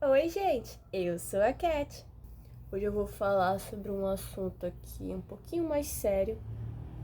Oi, gente, eu sou a Cat. Hoje eu vou falar sobre um assunto aqui um pouquinho mais sério,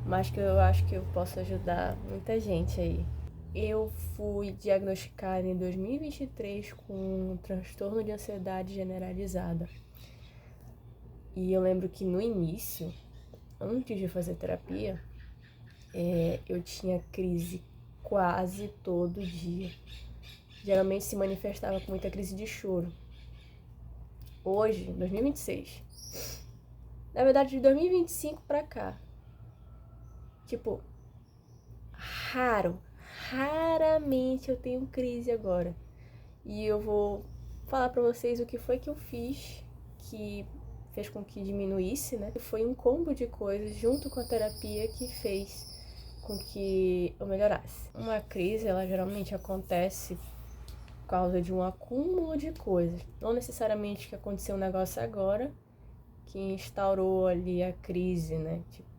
mas que eu acho que eu posso ajudar muita gente aí. Eu fui diagnosticada em 2023 com um transtorno de ansiedade generalizada. E eu lembro que no início, antes de fazer terapia, eu tinha crise quase todo dia. Geralmente se manifestava com muita crise de choro. Hoje, 2026, na verdade de 2025 pra cá, tipo, raramente eu tenho crise agora. E eu vou falar pra vocês o que foi que eu fiz que fez com que diminuísse, né? Foi um combo de coisas junto com a terapia que fez com que eu melhorasse. Uma crise, ela geralmente acontece por causa de um acúmulo de coisas. Não necessariamente que aconteceu um negócio agora que instaurou ali a crise, né? Tipo,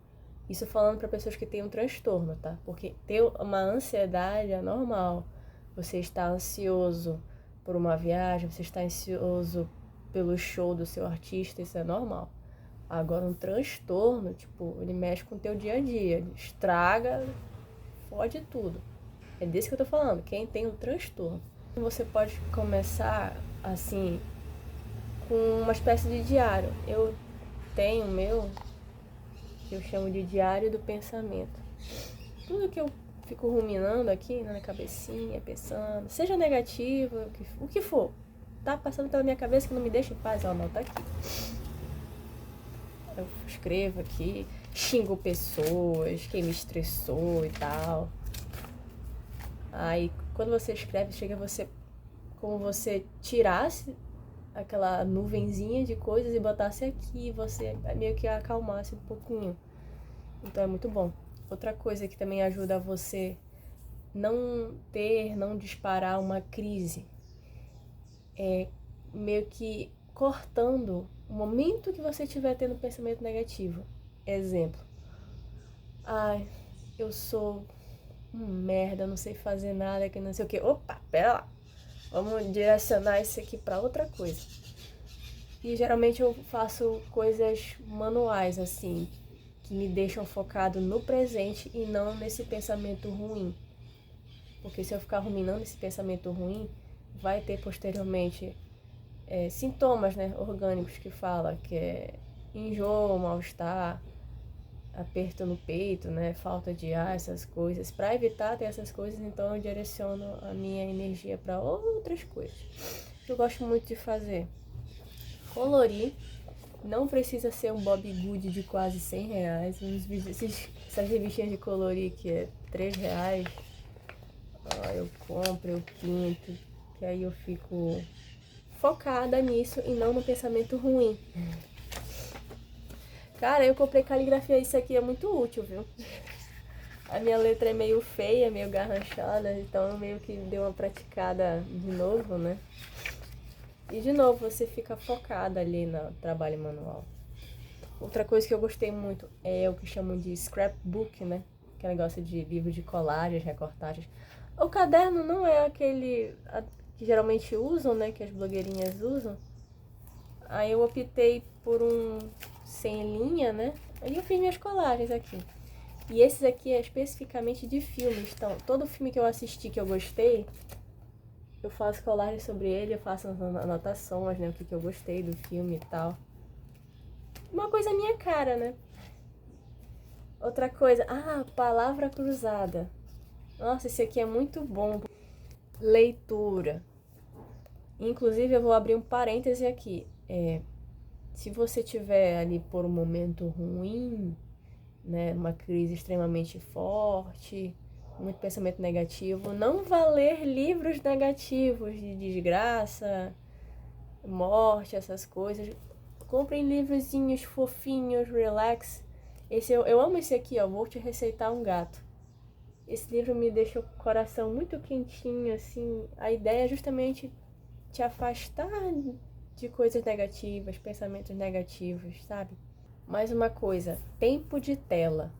isso falando para pessoas que têm um transtorno, tá? Porque ter uma ansiedade é normal. Você está ansioso por uma viagem, você está ansioso pelo show do seu artista, isso é normal. Agora, um transtorno, tipo, ele mexe com o teu dia a dia, estraga, fode tudo. É desse que eu tô falando, quem tem um transtorno. Você pode começar, assim, com uma espécie de diário. Eu tenho o meu, que eu chamo de diário do pensamento. Tudo que eu fico ruminando aqui na cabecinha, pensando, seja negativo, o que for, tá passando pela minha cabeça que não me deixa em paz, ó, não, tá aqui. Eu escrevo aqui, xingo pessoas, quem me estressou e tal. Aí, quando você escreve, chega você como você tirasse aquela nuvenzinha de coisas e botasse aqui, você meio que acalmasse um pouquinho. Então é muito bom. Outra coisa que também ajuda a você não disparar uma crise é meio que cortando o momento que você estiver tendo pensamento negativo. Exemplo. Ai, eu sou um merda, não sei fazer nada, que não sei o que. Opa, pera lá. Vamos direcionar isso aqui para outra coisa. E geralmente eu faço coisas manuais, assim, que me deixam focado no presente e não nesse pensamento ruim. Porque se eu ficar ruminando esse pensamento ruim, vai ter posteriormente sintomas, né, orgânicos que fala, que é enjoo, mal-estar, aperto no peito, né, falta de ar, essas coisas. Para evitar ter essas coisas, então eu direciono a minha energia para outras coisas. Eu gosto muito de fazer colorir. Não precisa ser um Bob Good de quase R$ 100. Essas revistinhas de colorir que é R$ 3. Eu compro, eu pinto, que aí eu fico focada nisso e não no pensamento ruim. Cara, eu comprei caligrafia, isso aqui é muito útil, viu? A minha letra é meio feia, meio garranchada, então eu meio que dei uma praticada de novo, né? E de novo, você fica focada ali no trabalho manual. Outra coisa que eu gostei muito é o que chamam de scrapbook, né? Que é negócio de livro de colagens, recortagens. O caderno não é aquele que geralmente usam, né? Que as blogueirinhas usam. Aí eu optei por um sem linha, né? Aí eu fiz minhas colagens aqui. E esses aqui é especificamente de filmes. Então, todo filme que eu assisti que eu gostei, eu faço colagem sobre ele, eu faço anotações, né? O que eu gostei do filme e tal. Uma coisa minha cara, né? Outra coisa, palavra cruzada. Nossa, esse aqui é muito bom. Leitura. Inclusive, eu vou abrir um parêntese aqui. Se você tiver ali por um momento ruim, né, uma crise extremamente forte, muito pensamento negativo, não vá ler livros negativos de desgraça, morte, essas coisas. Comprem livrozinhos fofinhos, relax. Eu amo esse aqui, ó, Vou Te Receitar um Gato. Esse livro me deixa o coração muito quentinho, assim. A ideia é justamente te afastar de coisas negativas, pensamentos negativos, sabe? Mais uma coisa, tempo de tela.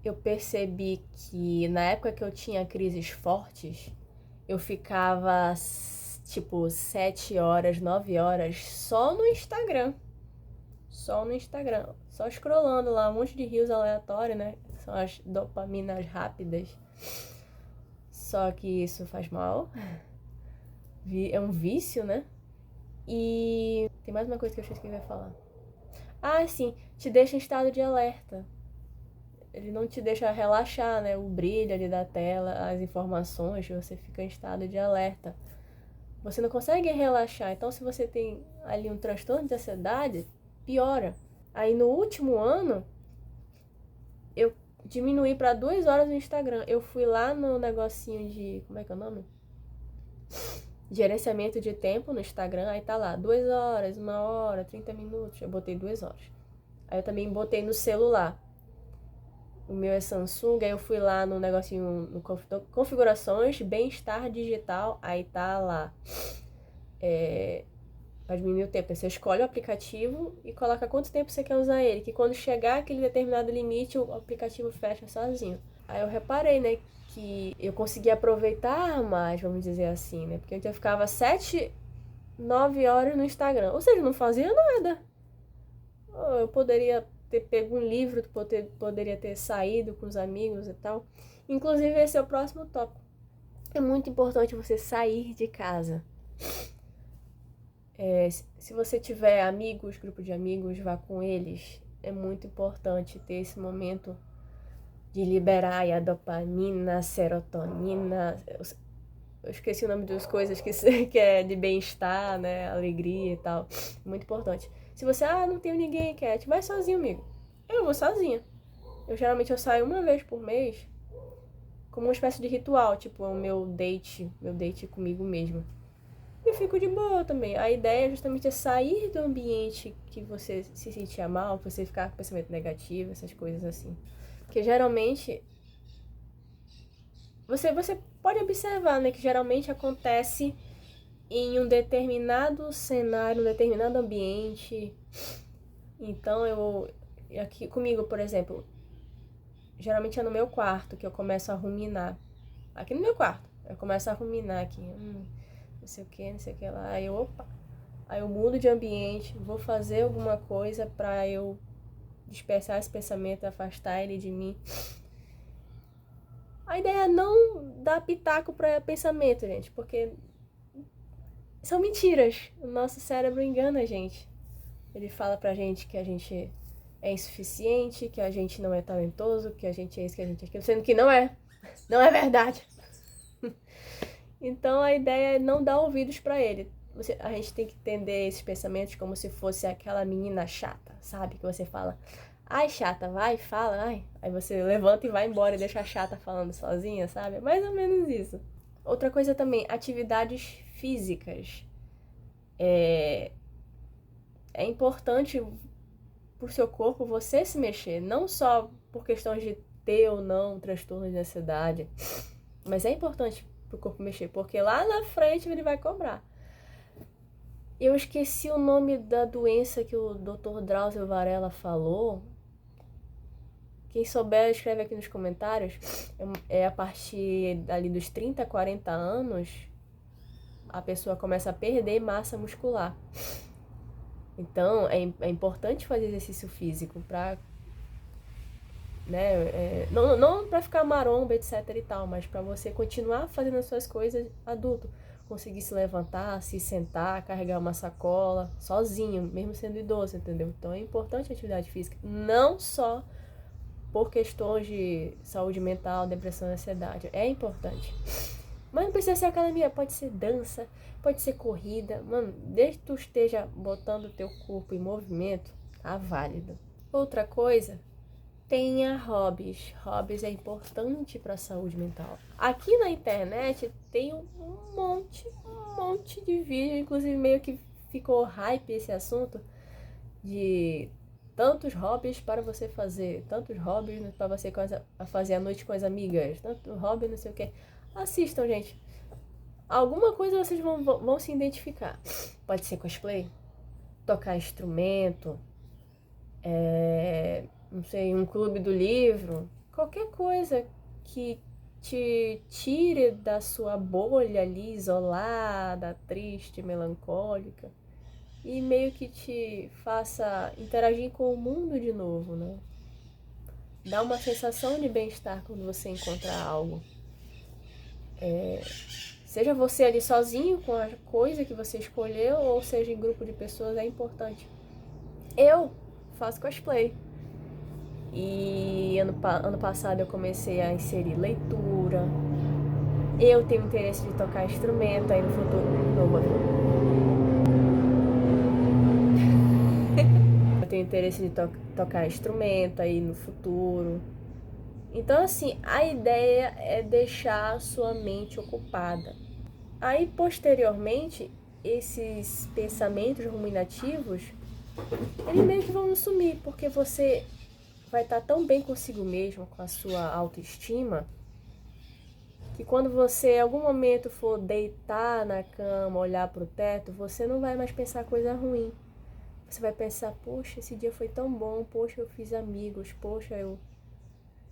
Eu percebi que na época que eu tinha crises fortes, eu ficava tipo 7 horas, 9 horas só no Instagram. Só no Instagram. Só scrollando lá um monte de reels aleatórios, né? São as dopaminas rápidas. Só que isso faz mal. É um vício, né? E tem mais uma coisa que eu esqueci que eu ia falar. Ah, sim, te deixa em estado de alerta. Ele não te deixa relaxar, né? O brilho ali da tela, as informações, você fica em estado de alerta. Você não consegue relaxar. Então, se você tem ali um transtorno de ansiedade, piora. Aí, no último ano, eu diminuí para 2 horas no Instagram. Eu fui lá no negocinho de... Como é que é o nome? Gerenciamento de tempo no Instagram. Aí tá lá, 2 horas, 1 hora, 30 minutos. Eu botei 2 horas. Aí eu também botei no celular. O meu é Samsung, aí eu fui lá no negocinho, no configurações, bem-estar digital, aí tá lá, pra diminuir o tempo. Você escolhe o aplicativo e coloca quanto tempo você quer usar ele, que quando chegar aquele determinado limite, o aplicativo fecha sozinho. Aí eu reparei, né, que eu consegui aproveitar mais, vamos dizer assim, né, porque eu ficava 7, 9 horas no Instagram, ou seja, não fazia nada. Eu poderia ter pego um livro, poderia ter saído com os amigos e tal. Inclusive, esse é o próximo tópico. É muito importante você sair de casa. Se você tiver amigos, grupo de amigos, vá com eles. É muito importante ter esse momento de liberar a dopamina, a serotonina. Eu esqueci o nome das coisas que é de bem-estar, né? Alegria e tal. Muito importante. Se você, não tenho ninguém, Cat, vai sozinho, amigo. Eu vou sozinha. Geralmente eu saio uma vez por mês, como uma espécie de ritual, tipo, é o meu date comigo mesmo. E fico de boa também. A ideia justamente é sair do ambiente que você se sentia mal, que você ficar com pensamento negativo, essas coisas assim. Porque geralmente você pode observar, né, que geralmente acontece em um determinado cenário, um determinado ambiente. Então aqui comigo, por exemplo, geralmente é no meu quarto que eu começo a ruminar. Aqui no meu quarto, eu começo a ruminar aqui, não sei o que lá. Aí eu mudo de ambiente, vou fazer alguma coisa pra eu dispersar esse pensamento, afastar ele de mim. A ideia é não dar pitaco pra pensamento, gente, porque são mentiras. O nosso cérebro engana a gente. Ele fala pra gente que a gente é insuficiente, que a gente não é talentoso, que a gente é isso, que a gente é aquilo, sendo que não é. Não é verdade. Então a ideia é não dar ouvidos pra ele. A gente tem que entender esses pensamentos como se fosse aquela menina chata, sabe? Que você fala, ai chata, vai, fala, ai. Aí você levanta e vai embora e deixa a chata falando sozinha, sabe? É mais ou menos isso. Outra coisa também, atividades físicas. É importante pro seu corpo você se mexer, não só por questões de ter ou não transtorno de ansiedade, mas é importante pro corpo mexer, porque lá na frente ele vai cobrar. Eu esqueci o nome da doença que o Dr. Drauzio Varella falou. Quem souber, escreve aqui nos comentários. É a partir ali dos 30, 40 anos, a pessoa começa a perder massa muscular. Então, é importante fazer exercício físico para, né, não para ficar maromba, etc e tal, mas para você continuar fazendo as suas coisas adulto. Conseguir se levantar, se sentar, carregar uma sacola, sozinho, mesmo sendo idoso, entendeu? Então é importante a atividade física, não só por questões de saúde mental, depressão e ansiedade. É importante. Mas não precisa ser academia, pode ser dança, pode ser corrida. Mano, desde que tu esteja botando o teu corpo em movimento, tá válido. Outra coisa, tenha hobbies. Hobbies é importante para a saúde mental. Aqui na internet tem um monte de vídeo, inclusive meio que ficou hype esse assunto de tantos hobbies para você fazer, tantos hobbies para você fazer à noite com as amigas, tanto hobby, não sei o que. Assistam, gente. Alguma coisa vocês vão se identificar. Pode ser cosplay, tocar instrumento, não sei, um clube do livro, qualquer coisa que te tire da sua bolha ali, isolada, triste, melancólica, e meio que te faça interagir com o mundo de novo, né? Dá uma sensação de bem-estar quando você encontra algo. Seja você ali sozinho com a coisa que você escolheu, ou seja em grupo de pessoas, é importante. Eu faço cosplay. E ano passado eu comecei a inserir leitura. Eu tenho interesse de tocar instrumento aí no futuro. Eu tenho interesse de tocar instrumento aí no futuro. Então, assim, a ideia é deixar a sua mente ocupada. Aí, posteriormente, esses pensamentos ruminativos, eles meio que vão sumir, porque você vai estar tão bem consigo mesmo, com a sua autoestima, que quando você em algum momento for deitar na cama, olhar para o teto, você não vai mais pensar coisa ruim. Você vai pensar, poxa, esse dia foi tão bom, poxa, eu fiz amigos, poxa, eu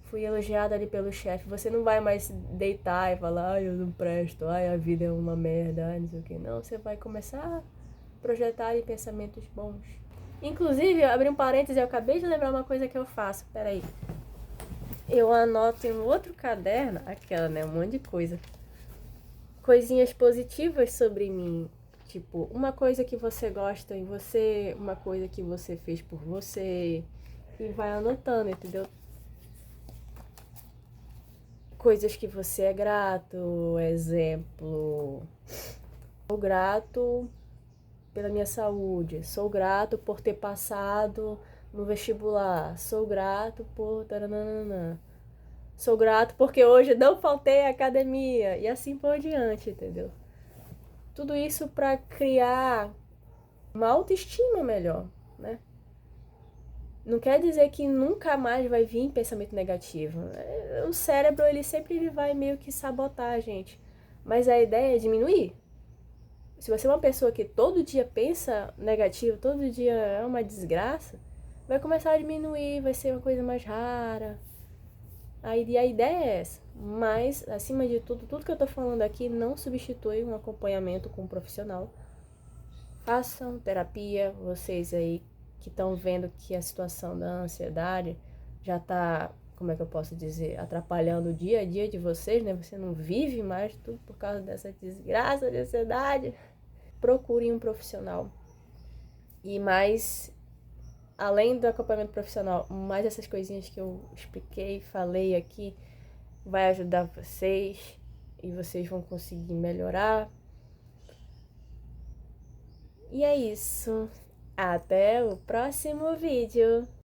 fui elogiada ali pelo chefe. Você não vai mais deitar e falar, ai, eu não presto, ai, a vida é uma merda, ai, não sei o que. Não, você vai começar a projetar ali pensamentos bons. Inclusive, eu abri um parêntese, eu acabei de lembrar uma coisa que eu faço, peraí. Eu anoto em um outro caderno, aquela, né, um monte de coisa. Coisinhas positivas sobre mim. Tipo, uma coisa que você gosta em você, uma coisa que você fez por você. E vai anotando, entendeu? Coisas que você é grato, exemplo. Sou grato pela minha saúde. Sou grato por ter passado no vestibular. Sou grato por... taranana. Sou grato porque hoje não faltei à academia. E assim por diante, entendeu? Tudo isso para criar uma autoestima melhor, né? Não quer dizer que nunca mais vai vir pensamento negativo. O cérebro, ele vai meio que sabotar a gente. Mas a ideia é diminuir. Se você é uma pessoa que todo dia pensa negativo, todo dia é uma desgraça, vai começar a diminuir, vai ser uma coisa mais rara. A ideia é essa. Mas, acima de tudo que eu tô falando aqui não substitui um acompanhamento com um profissional. Façam terapia, vocês aí que estão vendo que a situação da ansiedade já tá, como é que eu posso dizer, atrapalhando o dia a dia de vocês, né? Você não vive mais tudo por causa dessa desgraça de ansiedade. Procurem um profissional. E mais, além do acompanhamento profissional, mais essas coisinhas que eu expliquei, falei aqui, vai ajudar vocês e vocês vão conseguir melhorar. E é isso. Até o próximo vídeo.